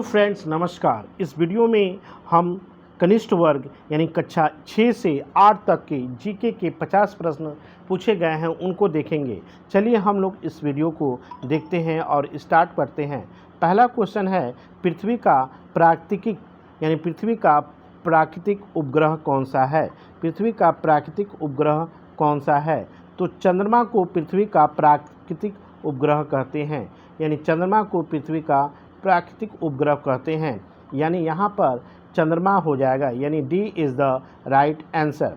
Friends, नमस्कार। इस video में हम कनिष्ठ वर्ग यानी कक्षा 6 से 8 तक के जीके के 50 प्रश्न पूछे गए हैं उनको देखेंगे। चलिए हम लोग इस वीडियो को देखते हैं और स्टार्ट करते हैं। पहला क्वेश्चन है, पृथ्वी का प्राकृतिक उपग्रह कौन सा है? पृथ्वी का प्राकृतिक उपग्रह कौन सा है? तो चंद्रमा को पृथ्वी का प्राकृतिक उपग्रह कहते हैं, यानी चंद्रमा को पृथ्वी का प्राकृतिक उपग्रह कहते हैं, यानी यहाँ पर चंद्रमा हो जाएगा, यानी D is the right answer.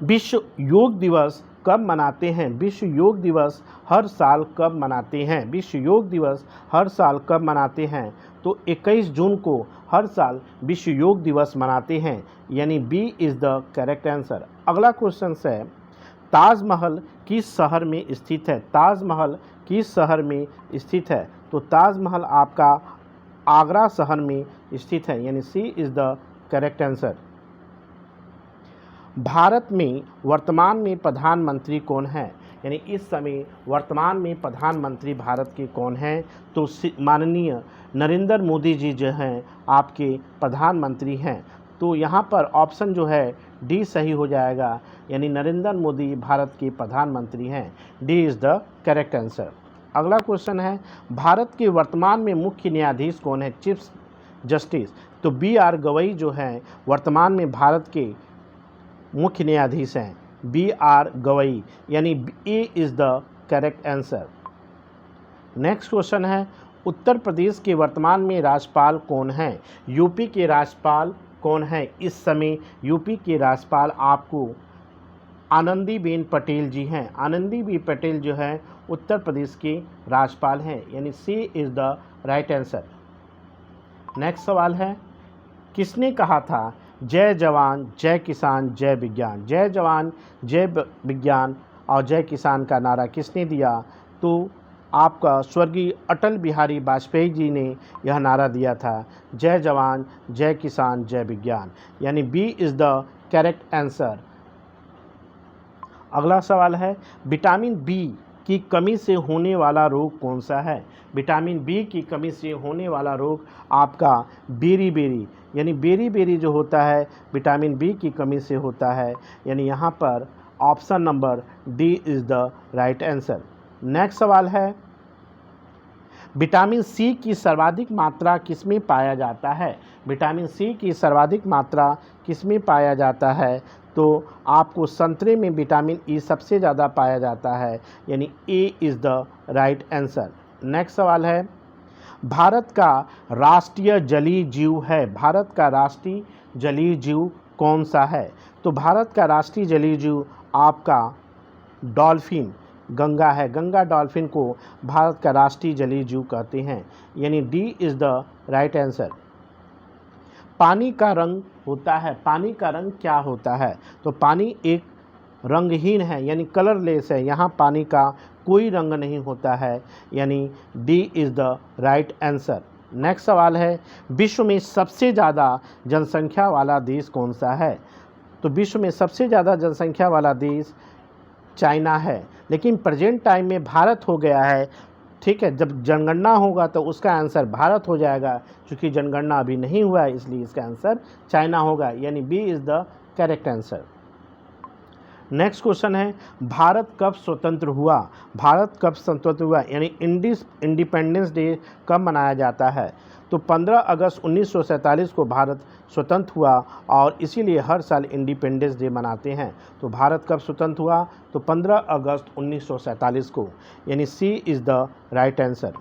विश्व योग दिवस कब मनाते हैं? विश्व योग दिवस हर साल कब मनाते हैं? विश्व योग दिवस हर साल कब मनाते हैं? तो 21 जून को हर साल विश्व योग दिवस मनाते हैं, यानी B is the correct answer. अगला क्वेश्चन है, ताजमहल किस शहर में स्थित है? ताजमहल किस शहर में स्थित है? तो ताजमहल आपका आगरा शहर में स्थित है, यानी C is the correct answer. भारत में वर्तमान में प्रधानमंत्री कौन है? यानी इस समय वर्तमान में प्रधानमंत्री भारत के कौन हैं? तो माननीय नरेंद्र मोदी जी जो हैं आपके प्रधानमंत्री हैं। तो यहाँ पर ऑप्शन जो है डी सही हो जाएगा, यानी नरेंद्र मोदी भारत के प्रधानमंत्री हैं। D is the correct answer. अगला क्वेश्चन है, भारत के वर्तमान में मुख्य न्यायाधीश कौन है? Chief justice. तो बी आर गवई जो हैं वर्तमान में भारत के मुख्य न्यायाधीश हैं, बी आर गवई, यानी A is the correct answer. Next question है, उत्तर प्रदेश के वर्तमान में राज्यपाल कौन हैं? यूपी के राज्यपाल कौन हैं? इस समय यूपी के राज्यपाल आपको आनंदीबेन पटेल जी हैं। आनंदीबेन पटेल जो है उत्तर प्रदेश के राज्यपाल हैं, यानी C is the right answer. Next सवाल है, किसने कहा था जय जवान जय किसान जय विज्ञान? जय जवान जय विज्ञान और जय किसान का नारा किसने दिया? तो आपका स्वर्गीय अटल बिहारी वाजपेयी जी ने यह नारा दिया था, जय जवान जय किसान जय विज्ञान, यानी B is the correct answer. अगला सवाल है, विटामिन बी की कमी से होने वाला रोग कौन सा है? विटामिन बी की कमी से होने वाला रोग आपका बेरी, यानी बेरी जो होता है विटामिन बी की कमी से होता है, यानी यहाँ पर option number D is the right answer. Next सवाल है, विटामिन सी की सर्वाधिक मात्रा किसमें पाया जाता है? विटामिन सी की सर्वाधिक मात्रा किसमें पाया जाता है? तो आपको संतरे में विटामिन ई सबसे ज़्यादा पाया जाता है, यानी A is the right answer. Next सवाल है, भारत का राष्ट्रीय जलीय जीव है, भारत का राष्ट्रीय जलीय जीव कौन सा है? तो भारत का राष्ट्रीय जलीय जीव आपका डॉल्फिन गंगा है। गंगा डॉल्फिन को भारत का राष्ट्रीय जलीय जीव कहते हैं, यानी D is the right answer. पानी का रंग होता है, पानी का रंग क्या होता है? तो पानी एक रंगहीन है, यानी कलरलेस है, यहाँ पानी का कोई रंग नहीं होता है, यानी D is the right answer. Next सवाल है, विश्व में सबसे ज़्यादा जनसंख्या वाला देश कौन सा है? तो विश्व में सबसे ज़्यादा जनसंख्या वाला देश चाइना है, लेकिन प्रेजेंट टाइम में भारत हो गया है। ठीक है, जब जनगणना होगा तो उसका आंसर भारत हो जाएगा, क्योंकि जनगणना अभी नहीं हुआ है, इसलिए इसका आंसर चाइना होगा, यानी B is the correct answer. Next question है, भारत कब स्वतंत्र हुआ? भारत कब स्वतंत्र हुआ, यानी इंडिपेंडेंस डे कब मनाया जाता है? तो 15 अगस्त 1947 को भारत स्वतंत्र हुआ और इसीलिए हर साल इंडिपेंडेंस डे मनाते हैं। तो भारत कब स्वतंत्र हुआ? तो 15 अगस्त 1947 को, यानी C is the right answer.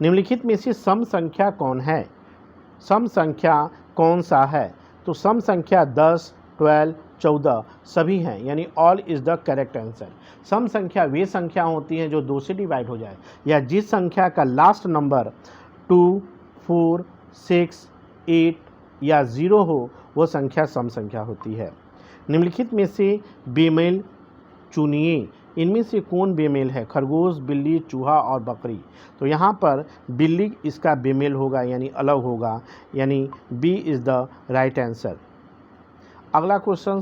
निम्नलिखित में से सम संख्या कौन है? सम संख्या कौन सा है? तो सम संख्या 10, 12, 14 सभी हैं, यानी all is the correct answer. सम संख्या वे संख्या होती हैं जो 2 से डिवाइड हो जाए, या जिस संख्या का लास्ट नंबर 2, 4, 6, 8 या 0 हो, वो संख्या सम संख्या होती है। निम्नलिखित में से बेमेल चुनिए, इनमें से कौन बेमेल है? खरगोश, बिल्ली, चूहा और बकरी। तो यहाँ पर बिल्ली इसका बेमेल होगा, यानी अलग होगा, यानी B is the right answer. अगला क्वेश्चन,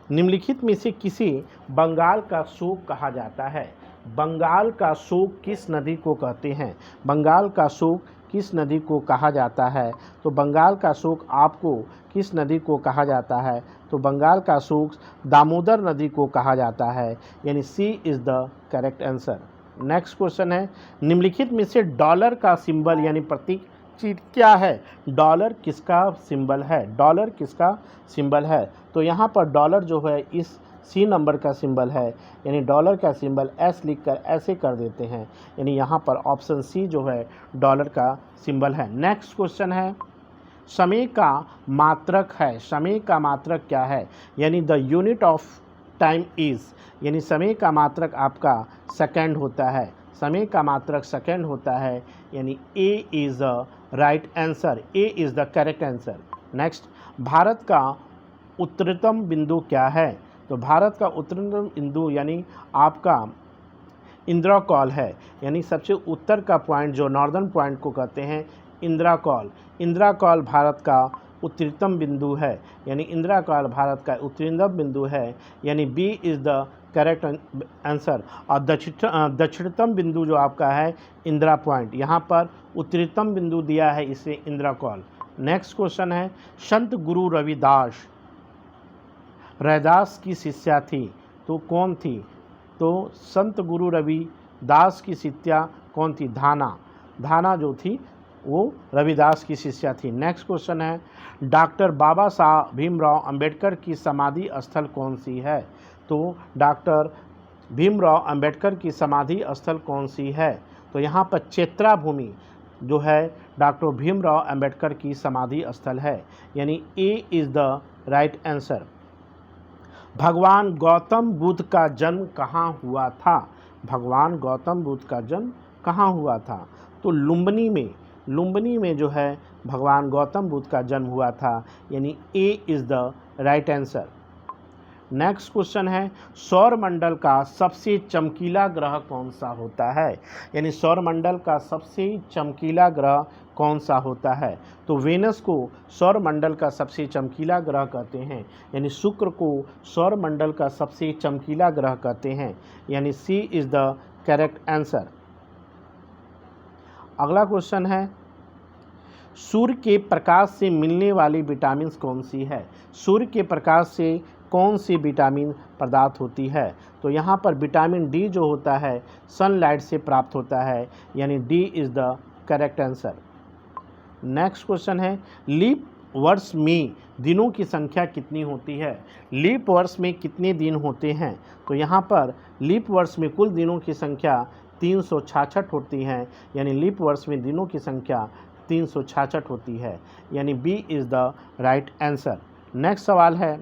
निम्नलिखित में से किसे बंगाल का शोक कहा जाता है? बंगाल का शोक किस नदी को कहते हैं? बंगाल का शोक किस नदी को कहा जाता है? तो बंगाल का शोक आपको किस नदी को कहा जाता है? तो बंगाल का शोक दामोदर नदी को कहा जाता है, यानी C is the correct answer. Next question है, निम्नलिखित में से डॉलर का सिंबल यानी प्रतीक चीज क्या है? डॉलर किसका सिंबल है? डॉलर किसका सिंबल है? तो यहाँ पर डॉलर जो है इस सी नंबर का सिंबल है, यानी डॉलर का सिंबल एस लिखकर ऐसे कर देते हैं, यानी यहाँ पर ऑप्शन सी जो है डॉलर का सिंबल है। नेक्स्ट क्वेश्चन है, समय का मात्रक है, समय का मात्रक क्या है? यानी the unit of time is, यानी समय का मात्रक आपका सेकंड होता है, समय का मात्रक सेकंड होता है, यानी A is the right answer, A is the correct answer. Next, Bharat का उत्तरतम बिंदु क्या है? तो भारत का उत्तरतम बिंदु यानी आपका इंदिरा कॉल है, यानी सबसे उत्तर का पॉइंट जो नॉर्दर्न पॉइंट को कहते हैं इंदिरा कॉल। इंदिरा कॉल भारत का उत्तरतम बिंदु है, यानी इंदिरा कॉल भारत का उत्तरतम बिंदु है, यानी B is the correct answer. और दक्षिणतम बिंदु जो आपका है इंदिरा पॉइंट, यहाँ पर उत्तरतम बिंदु दिया है इसे इंदिरा कॉल। नेक्स्ट क्वेश्चन है, संत गुरु रविदास की शिष्या थी, तो कौन थी? तो संत गुरु रविदास की शिष्या कौन थी? धाना जो थी वो रविदास की शिष्या थी। नेक्स्ट क्वेश्चन है, डॉक्टर बाबा साहब भीमराव अंबेडकर की समाधि स्थल कौन सी है? तो डॉक्टर भीमराव अंबेडकर की समाधि स्थल कौन सी है? तो यहाँ पर चेत्रा भूमि जो है डॉक्टर भीमराव अंबेडकर की समाधि स्थल है, यानी A is the right answer. भगवान गौतम बुद्ध का जन्म कहाँ हुआ था? भगवान गौतम बुद्ध का जन्म कहाँ हुआ था? तो लुम्बिनी में जो है भगवान गौतम बुद्ध का जन्म हुआ था, यानी A is the right answer. Next question है, सौरमंडल का सबसे चमकीला ग्रह कौन सा होता है? यानी सौरमंडल का सबसे चमकीला ग्रह कौन सा होता है? तो वेनस को सौरमंडल का सबसे चमकीला ग्रह कहते हैं, यानी शुक्र को सौरमंडल का सबसे चमकीला ग्रह कहते हैं, यानी C is the correct answer. अगला क्वेश्चन है, सूर्य के प्रकाश से मिलने वाली विटामिन कौन सी है? सूर्य के प्रकाश से कौन सी विटामिन प्राप्त होती है? तो यहाँ पर विटामिन डी जो होता है सनलाइट से प्राप्त होता है, यानी D is the correct answer. Next question है, लीप वर्ष में दिनों की संख्या कितनी होती है? लीप वर्ष में कितने दिन होते हैं? तो यहाँ पर लीप वर्ष में कुल दिनों की संख्या 366 होती हैं, यानी लीप वर्ष में दिनों की संख्या 366 होती है, यानी B is the right answer. Next सवाल है,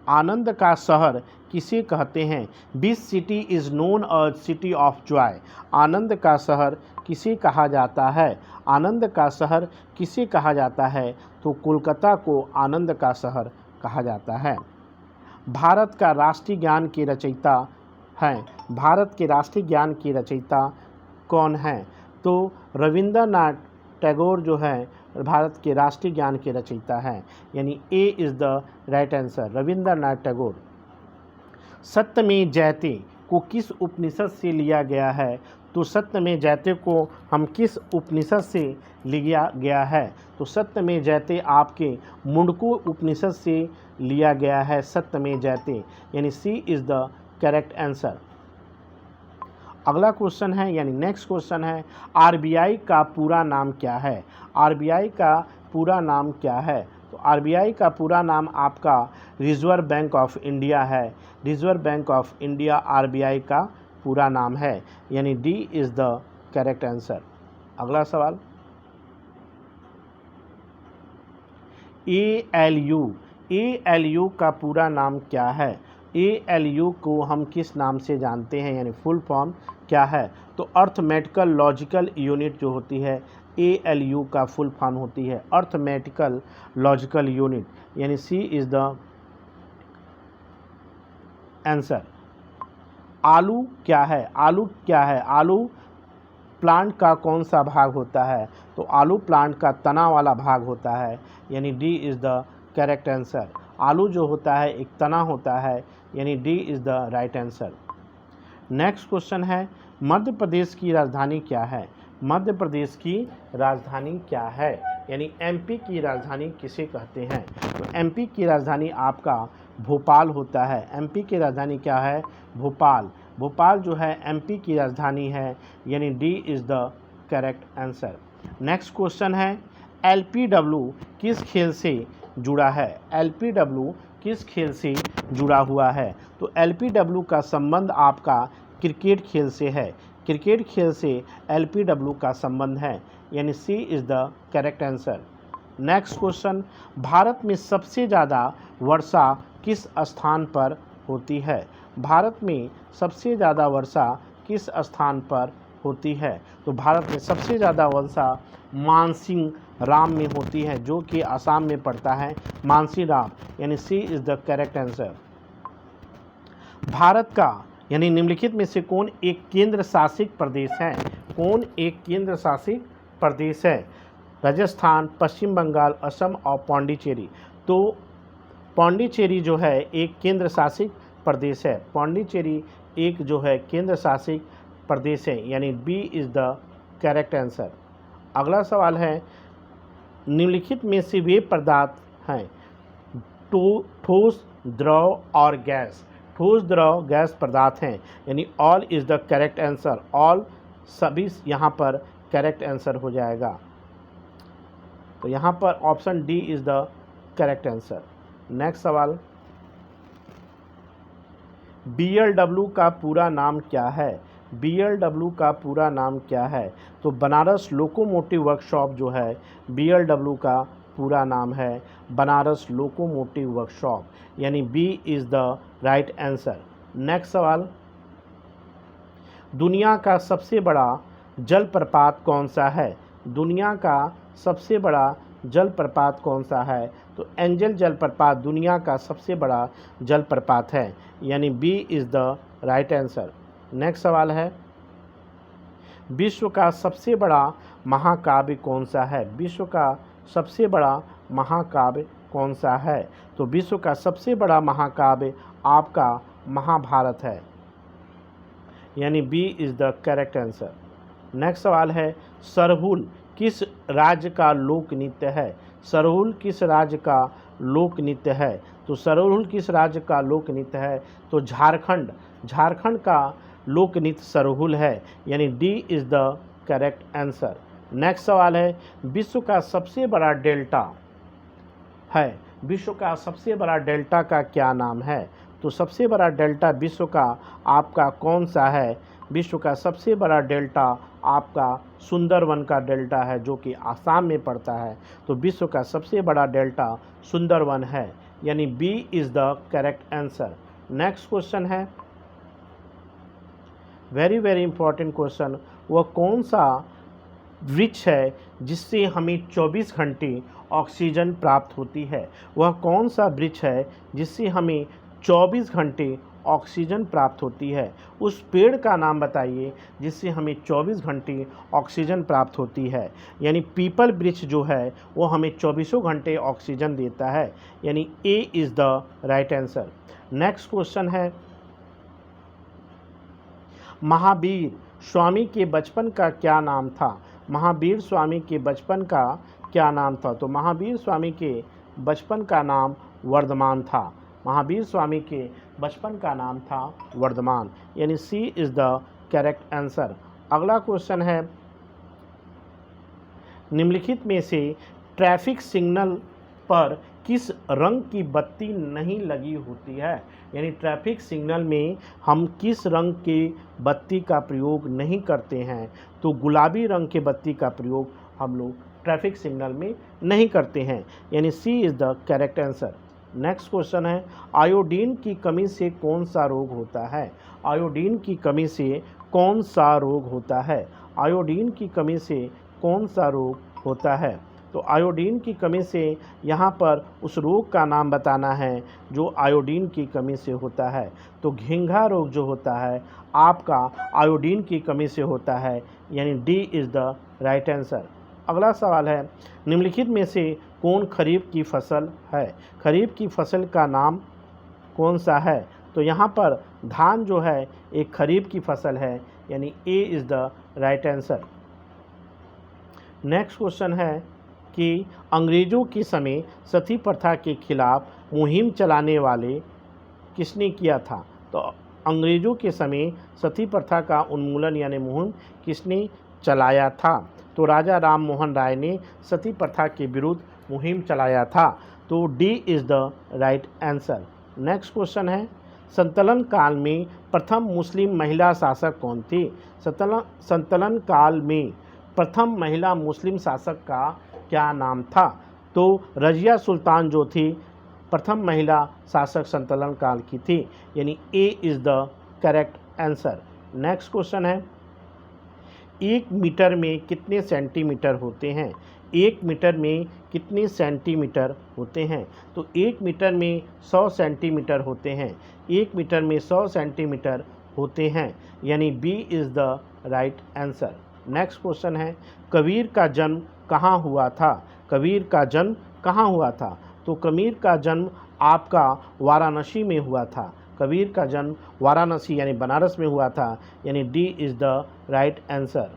आनंद का शहर किसे कहते हैं? This city is known as city of joy. आनंद का शहर किसे कहा जाता है? आनंद का शहर किसे कहा जाता है? तो कोलकाता को आनंद का शहर कहा जाता है। भारत का राष्ट्रीय ज्ञान के रचयिता हैं, भारत के राष्ट्रीय ज्ञान के रचयिता कौन हैं? तो रविंद्रनाथ टैगोर जो है भारत के राष्ट्रीय ज्ञान के रचयिता हैं, यानी A is the right answer, Rabindranath Tagore. सत्यमेव जयते को किस उपनिषद से लिया गया है? तो सत्यमेव जयते को हम किस उपनिषद से लिया गया है? तो सत्यमेव जयते आपके मुंडको उपनिषद से लिया गया है, सत्यमेव जयते, यानी C is the correct answer. अगला क्वेश्चन है, यानी नेक्स्ट क्वेश्चन है, आरबीआई का पूरा नाम क्या है? आरबीआई का पूरा नाम क्या है? तो आरबीआई का पूरा नाम आपका रिजर्व बैंक ऑफ इंडिया है, reserve bank of India RBI का पूरा नाम है, यानी D is the correct answer. अगला सवाल, एएलयू का पूरा नाम क्या है? एएलयू को हम किस नाम से जानते हैं, यानी फुल फॉर्म क्या है? तो अर्थमेटिकल लॉजिकल यूनिट जो होती है एएलयू का फुल फॉर्म होती है अर्थमेटिकल लॉजिकल यूनिट, यानी सी इज़ द आंसर। आलू क्या है? आलू क्या है? आलू प्लांट का कौन सा भाग होता है? तो आलू प्लांट का तना वाला भाग होता है, यानी D is the correct answer. आलू जो होता है एक तना होता है, यानी D is the right answer. Next question है मध्य प्रदेश की राजधानी क्या है? मध्य प्रदेश की राजधानी क्या है, यानी एमपी की राजधानी किसे कहते हैं? तो एमपी की राजधानी आपका भोपाल होता है। एमपी की राजधानी क्या है? भोपाल। भोपाल जो है एमपी की राजधानी है, यानी D is the correct answer. Next question है एलपीडब्ल्यू किस खेल से जुड़ा है? एलपीडब्ल्यू किस खेल से जुड़ा हुआ है? तो एलपीडब्ल्यू का संबंध आपका क्रिकेट खेल से है। क्रिकेट खेल से एलपीडब्ल्यू का संबंध है, यानी C is the correct answer. Next question Bharat में सबसे ज़्यादा वर्षा किस स्थान पर होती है? भारत में सबसे ज़्यादा वर्षा किस स्थान पर होती है? तो भारत में सबसे ज़्यादा वर्षा मानसिंग राम में होती है, जो कि असम में पड़ता है, मानसी राम, यानी C is the correct answer. Bharat का यानी निम्नलिखित में से कौन एक केंद्र शासित प्रदेश है? कौन एक केंद्र शासित प्रदेश है? राजस्थान, पश्चिम बंगाल, असम और पांडिचेरी। तो पांडिचेरी जो है एक केंद्र शासित प्रदेश है। पांडिचेरी एक जो है केंद्र शासित प्रदेश है, यानी B is the correct answer. अगला सवाल है निम्नलिखित में से वे पदार्थ हैं ठोस, द्रव और गैस। ठोस, द्रव, गैस पदार्थ हैं, यानी all is the correct answer. All सभी यहाँ पर करेक्ट आंसर हो जाएगा। तो यहाँ पर option D is the correct answer. Next सवाल बीएलडब्ल्यू का पूरा नाम क्या है? बीएलडब्ल्यू का पूरा नाम क्या है? तो बनारस लोकोमोटिव वर्कशॉप जो है बीएलडब्ल्यू का पूरा नाम है, बनारस लोकोमोटिव वर्कशॉप, यानी B is the right answer. Next सवाल दुनिया का सबसे बड़ा जलप्रपात कौन सा है? दुनिया का सबसे बड़ा जलप्रपात कौन सा है? तो एंजल जलप्रपात दुनिया का सबसे बड़ा जलप्रपात है, यानी B is the right answer. Next सवाल है विश्व का सबसे बड़ा महाकाव्य कौन सा है? विश्व का सबसे बड़ा महाकाव्य कौन सा है? तो विश्व का सबसे बड़ा महाकाव्य आपका महाभारत है, यानी B is the correct answer. Next सवाल है सरहुल किस राज्य का लोक नृत्य है? सरहुल किस राज्य का लोक नृत्य है? तो सरहुल किस राज्य का लोक नृत्य है? तो झारखंड। झारखंड का लोक नृत्य सरहुल है, यानी D is the correct answer. Next सवाल है विश्व का सबसे बड़ा डेल्टा है, विश्व का सबसे बड़ा डेल्टा का क्या नाम है? तो सबसे बड़ा डेल्टा विश्व का आपका कौन सा है? विश्व का सबसे बड़ा डेल्टा आपका सुंदरवन का डेल्टा है, जो कि आसाम में पड़ता है। तो विश्व का सबसे बड़ा डेल्टा सुंदरवन है, यानी B is the correct answer. Next question है वेरी इंपॉर्टेंट क्वेश्चन, वह कौन सा वृक्ष है जिससे हमें 24 घंटे ऑक्सीजन प्राप्त होती है? वह कौन सा वृक्ष है जिससे हमें 24 घंटे ऑक्सीजन प्राप्त होती है? उस पेड़ का नाम बताइए जिससे हमें 24 घंटे ऑक्सीजन प्राप्त होती है। यानी पीपल वृक्ष जो है वो हमें 24 घंटे ऑक्सीजन देता है, यानी A is the right answer. Next question है महावीर स्वामी के बचपन का क्या नाम था? महावीर स्वामी के बचपन का क्या नाम था? तो महावीर स्वामी के बचपन का नाम वर्धमान था। महावीर स्वामी के बचपन का नाम था वर्धमान, यानी C is the correct answer. अगला क्वेश्चन है निम्नलिखित में से ट्रैफिक सिग्नल पर किस रंग की बत्ती नहीं लगी होती है? यानी ट्रैफिक सिग्नल में हम किस रंग की बत्ती का प्रयोग नहीं करते हैं? तो गुलाबी रंग के बत्ती का प्रयोग हम लोग ट्रैफिक सिग्नल में नहीं करते हैं, यानी C is the correct answer. Next question है आयोडीन की कमी से कौन सा रोग होता है? आयोडीन की कमी से कौन सा रोग होता है? आयोडीन की कमी से कौन सा रोग होता है? तो आयोडीन की कमी से यहाँ पर उस रोग का नाम बताना है जो आयोडीन की कमी से होता है। तो घेंघा रोग जो होता है आपका आयोडीन की कमी से होता है, यानी D is the right answer. अगला सवाल है निम्नलिखित में से कौन खरीफ की फसल है? खरीफ की फसल का नाम कौन सा है? तो यहाँ पर धान जो है एक खरीफ की फसल है, यानी A is the right answer. Next question है कि अंग्रेज़ों के समय सती प्रथा के खिलाफ मुहिम चलाने वाले किसने किया था? तो अंग्रेज़ों के समय सती प्रथा का उन्मूलन यानी मुहिम किसने चलाया था? तो राजा राम मोहन राय ने सती प्रथा के विरुद्ध मुहिम चलाया था। तो D is the right answer. Next question है, संतलन काल में प्रथम मुस्लिम महिला शासक कौन थी? संतलन काल में प्रथम महिला मुस्लिम शासक का क्या नाम था? तो रजिया सुल्तान जो थी प्रथम महिला शासक संतलन काल की थी, यानी A is the correct answer. Next question है, 1 मीटर में कितने सेंटीमीटर होते हैं? 1 मीटर में कितने सेंटीमीटर होते हैं? तो 1 मीटर में 100 सेंटीमीटर होते हैं। 1 मीटर में 100 सेंटीमीटर होते हैं, यानी B is the right answer. Next question है, कबीर का जन्म कहाँ हुआ था? कबीर का जन्म कहाँ हुआ था? तो कबीर का जन्म आपका वाराणसी में हुआ था। कबीर का जन्म वाराणसी यानी बनारस में हुआ था, यानी D is the right answer.